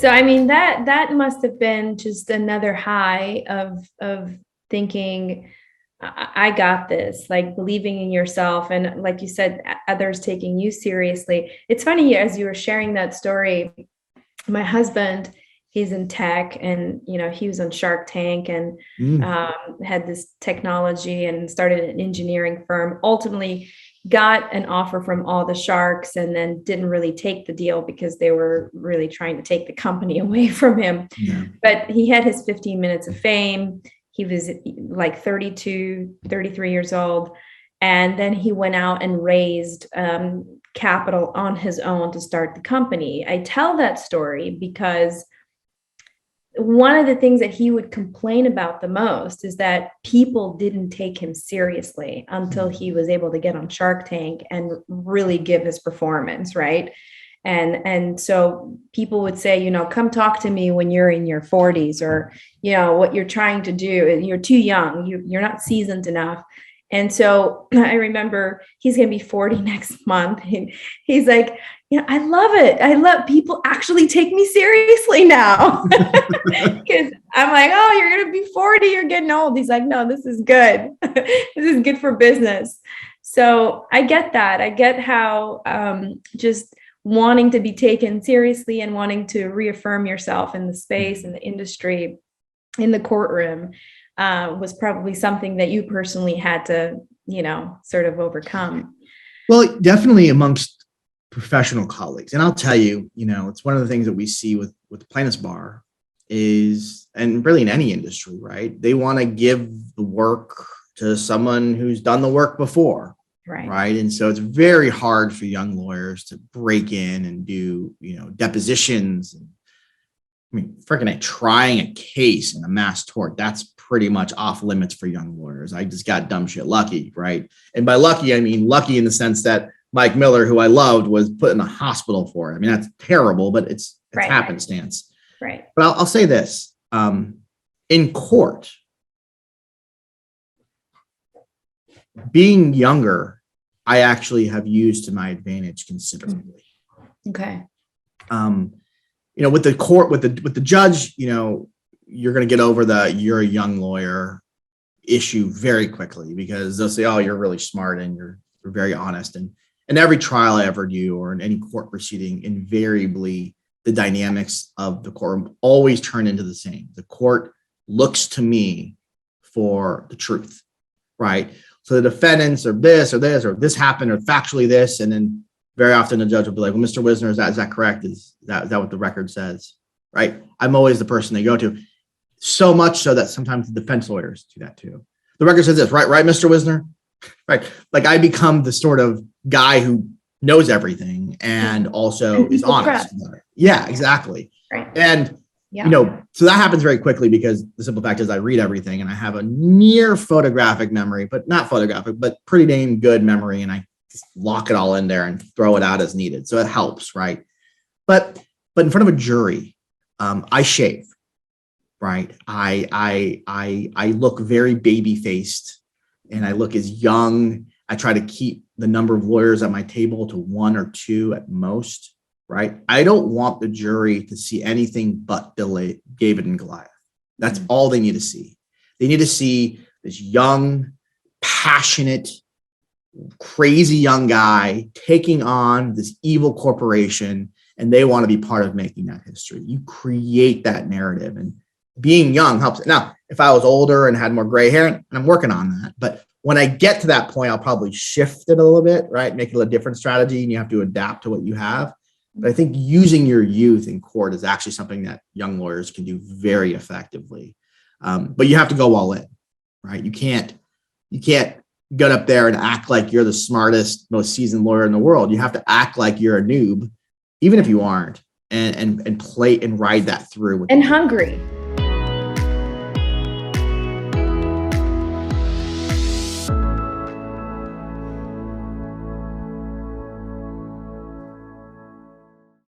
So, I mean, that must have been just another high of thinking, I got this, like believing in yourself. And like you said, others taking you seriously. It's funny, as you were sharing that story, my husband, he's in tech, and he was on Shark Tank, and had this technology and started an engineering firm. Ultimately got an offer from all the sharks, and then didn't really take the deal because they were really trying to take the company away from him. Yeah. But he had his 15 minutes of fame. He was like 32, 33 years old. And then he went out and raised capital on his own to start the company. I tell that story because one of the things that he would complain about the most is that people didn't take him seriously until he was able to get on Shark Tank and really give his performance, right? And so people would say, come talk to me when you're in your 40s, or, what you're trying to do, you're too young, you're not seasoned enough. And so I remember he's going to be 40 next month. He's like, I love it. I love people actually take me seriously now. Because I'm like, oh, you're going to be 40, you're getting old. He's like, no, this is good. This is good for business. So I get that. I get how just wanting to be taken seriously and wanting to reaffirm yourself in the space, in the industry, in the courtroom, was probably something that you personally had to, sort of overcome. Well, definitely amongst professional colleagues. And I'll tell you, it's one of the things that we see with the plaintiffs bar is, and really in any industry, right? They want to give the work to someone who's done the work before. Right. And so it's very hard for young lawyers to break in and do, depositions. And, freaking trying a case in a mass tort, that's pretty much off limits for young lawyers. I just got dumb shit lucky, right? And by lucky, I mean lucky in the sense that Mike Miller, who I loved, was put in a hospital for it. I mean, that's terrible, but it's right. Happenstance. Right. But I'll say this, in court, being younger, I actually have used to my advantage considerably. Okay. With the court, with the judge, you're going to get over the you're a young lawyer issue very quickly, because they'll say, oh, you're really smart and you're very honest. And in every trial I ever do, or in any court proceeding, invariably the dynamics of the courtroom always turn into the same. The court looks to me for the truth, right? So the defendants are this, or this happened, or factually this, and then very often the judge will be like, well, Mr. Wisner, is that correct? Is that what the record says? Right? I'm always the person they go to. So much so that sometimes the defense lawyers do that too. The record says this, right, Mr. Wisner? Right. Like I become the sort of guy who knows everything and also is honest. Yeah, exactly. Right. And so that happens very quickly, because the simple fact is I read everything and I have a near photographic memory, but not photographic, but pretty damn good memory. And I just lock it all in there and throw it out as needed. So it helps, right? But in front of a jury, I shave, right? I look very baby-faced, and I look as young. I try to keep the number of lawyers at my table to 1 or 2 at most. Right. I don't want the jury to see anything but David and Goliath. That's all they need to see. They need to see this young, passionate, crazy young guy taking on this evil corporation, and they want to be part of making that history. You create that narrative, and being young helps. Now, if I was older and had more gray hair, and I'm working on that, but when I get to that point, I'll probably shift it a little bit, right? Make it a different strategy, and you have to adapt to what you have. But I think using your youth in court is actually something that young lawyers can do very effectively. But you have to go all in, right? You can't get up there and act like you're the smartest, most seasoned lawyer in the world. You have to act like you're a noob, even if you aren't, and play and ride that through. And hungry.